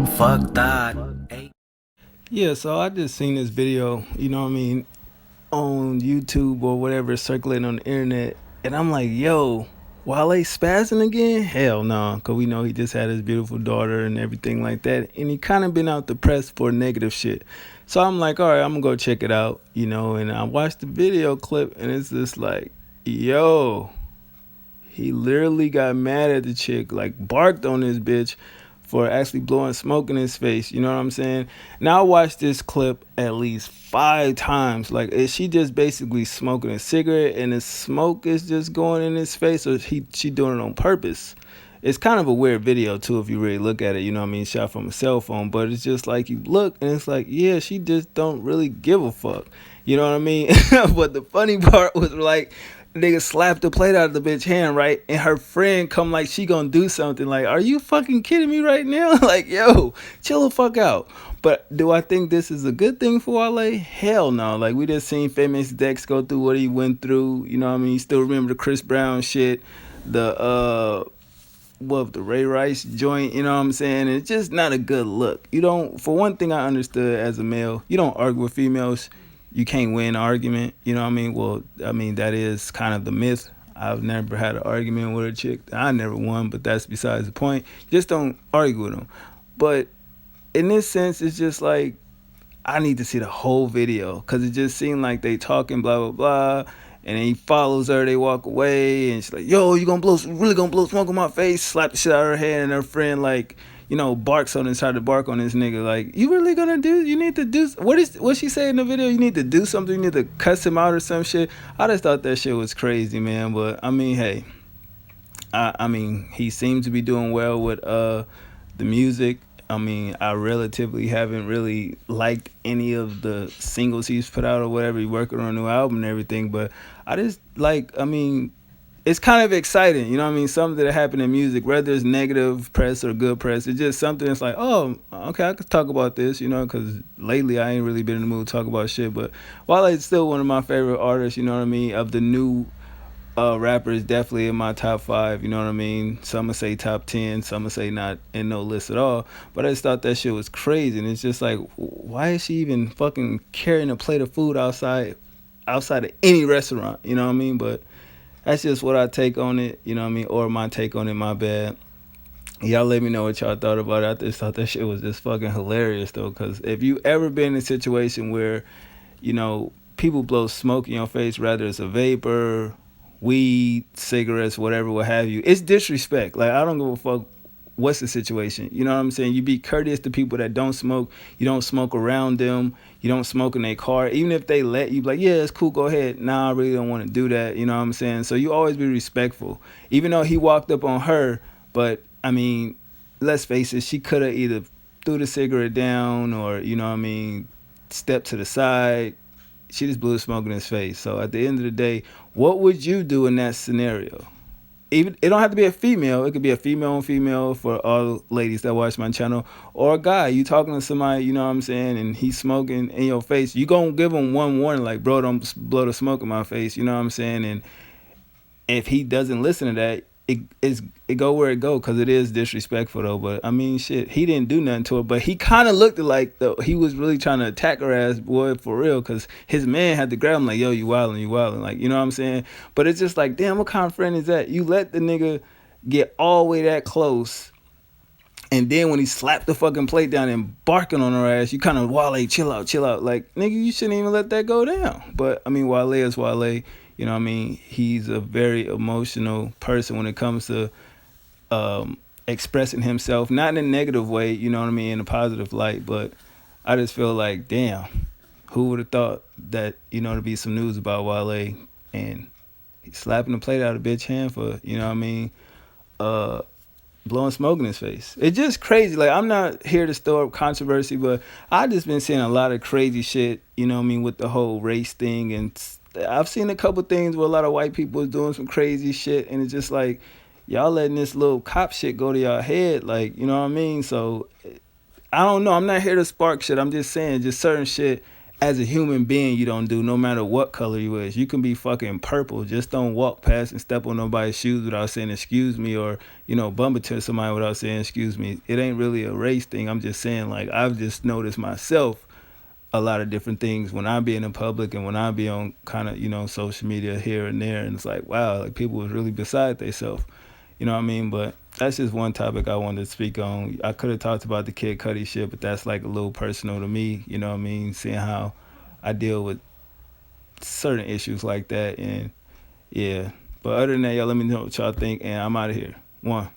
Fuck that. Yeah, so I just seen this video, on YouTube or whatever circulating on the internet, and I'm like, yo, Wale spazzing again? Hell no, because we know he just had his beautiful daughter and everything like that, and he kind of been out the press for negative shit. So I'm like, all right, I'm gonna go check it out, and I watched the video clip, and it's just like, yo, he literally got mad at the chick, like barked on this bitch for actually blowing smoke in his face. You know what I'm saying? Now I watched this clip at least 5 times. Like, is she just basically smoking a cigarette and the smoke is just going in his face, or she doing it on purpose? It's kind of a weird video too if you really look at it. You know what I mean? Shot from a cell phone, but it's just like you look and it's like, yeah, she just don't really give a fuck. You know what I mean? But the funny part was like, nigga slapped the plate out of the bitch hand, right? And her friend come like she gonna do something. Like, are you fucking kidding me right now? Like, yo, chill the fuck out. But do I think this is a good thing for Wale? Hell no. Like, we just seen Famous Dex go through what he went through. You know what I mean? You still remember the Chris Brown shit, the the Ray Rice joint, you know what I'm saying? It's just not a good look. You don't, for one thing I understood as a male, you don't argue with females. You can't win an argument, you know what I mean? Well, I mean, that is kind of the myth. I've never had an argument with a chick. I never won, but that's besides the point. Just don't argue with them. But in this sense, it's just like, I need to see the whole video because it just seemed like they talking blah, blah, blah. And then he follows her, they walk away, and she's like, yo, you really gonna blow smoke on my face? Slap the shit out of her hand, and her friend, like, barks on this, tried to bark on this nigga. Like, you really gonna you need to do, what she say in the video? You need to do something, you need to cuss him out or some shit. I just thought that shit was crazy, man. But, I mean, hey, I mean, he seems to be doing well with the music. I mean, I relatively haven't really liked any of the singles he's put out or whatever. He's working on a new album and everything, but I just like, I mean, it's kind of exciting, you know what I mean? Something that happened in music, whether it's negative press or good press, it's just something that's like, oh, okay, I could talk about this, because lately I ain't really been in the mood to talk about shit, but Wale's still one of my favorite artists, you know what I mean, of the new rappers, definitely in my top 5, you know what I mean? Some would say top 10, some would say not in no list at all. But I just thought that shit was crazy. And it's just like, why is she even fucking carrying a plate of food outside of any restaurant? You know what I mean? But that's just what I take on it, you know what I mean? Or my take on it, my bad. Y'all let me know what y'all thought about it. I just thought that shit was just fucking hilarious though. Cause if you ever been in a situation where, people blow smoke in your face, whether it's a vapor, weed, cigarettes, whatever, what have you, it's disrespect. Like, I don't give a fuck what's the situation. You know what I'm saying? You be courteous to people that don't smoke. You don't smoke around them. You don't smoke in their car. Even if they let you, like, yeah, it's cool, go ahead. Nah, I really don't want to do that. You know what I'm saying? So you always be respectful. Even though he walked up on her, but, I mean, let's face it, she could have either threw the cigarette down or, stepped to the side. She just blew the smoke in his face. So at the end of the day, what would you do in that scenario? Even, it don't have to be a female. It could be a female on female for all ladies that watch my channel, or a guy. You talking to somebody, you know what I'm saying, and he's smoking in your face. You gonna give him one warning, like, bro, don't blow the smoke in my face. You know what I'm saying? And if he doesn't listen to that, it go where it go, because it is disrespectful though. But I mean, shit, he didn't do nothing to her, but he kind of looked like though he was really trying to attack her ass, boy, for real, because his man had to grab him like, yo, you wildin', like, you know what I'm saying? But it's just like, damn, what kind of friend is that? You let the nigga get all the way that close, and then when he slapped the fucking plate down and barking on her ass, you kind of, Wale, chill out. Like, nigga, you shouldn't even let that go down. But, I mean, Wale is Wale. You know what I mean? He's a very emotional person when it comes to expressing himself. Not in a negative way, you know what I mean, in a positive light. But I just feel like, damn, who would have thought that, to be some news about Wale, and he's slapping the plate out of a bitch hand for, you know what I mean, blowing smoke in his face. It's just crazy. Like, I'm not here to stir up controversy, but I just been seeing a lot of crazy shit, you know what I mean, with the whole race thing. And I've seen a couple things where a lot of white people is doing some crazy shit, and it's just like, y'all letting this little cop shit go to y'all head, like, you know what I mean? So I don't know. I'm not here to spark shit. I'm just saying, just certain shit as a human being, you don't do, no matter what color you is. You can be fucking purple. Just don't walk past and step on nobody's shoes without saying excuse me, or bump into somebody without saying excuse me. It ain't really a race thing. I'm just saying, like, I've just noticed myself a lot of different things when I be in the public and when I be on kind of social media here and there, and it's like, wow, like people was really beside themselves. You know what I mean? But that's just one topic I wanted to speak on. I could have talked about the Kid Cudi shit, but that's like a little personal to me. You know what I mean? Seeing how I deal with certain issues like that, and yeah. But other than that, y'all let me know what y'all think, and I'm out of here. One.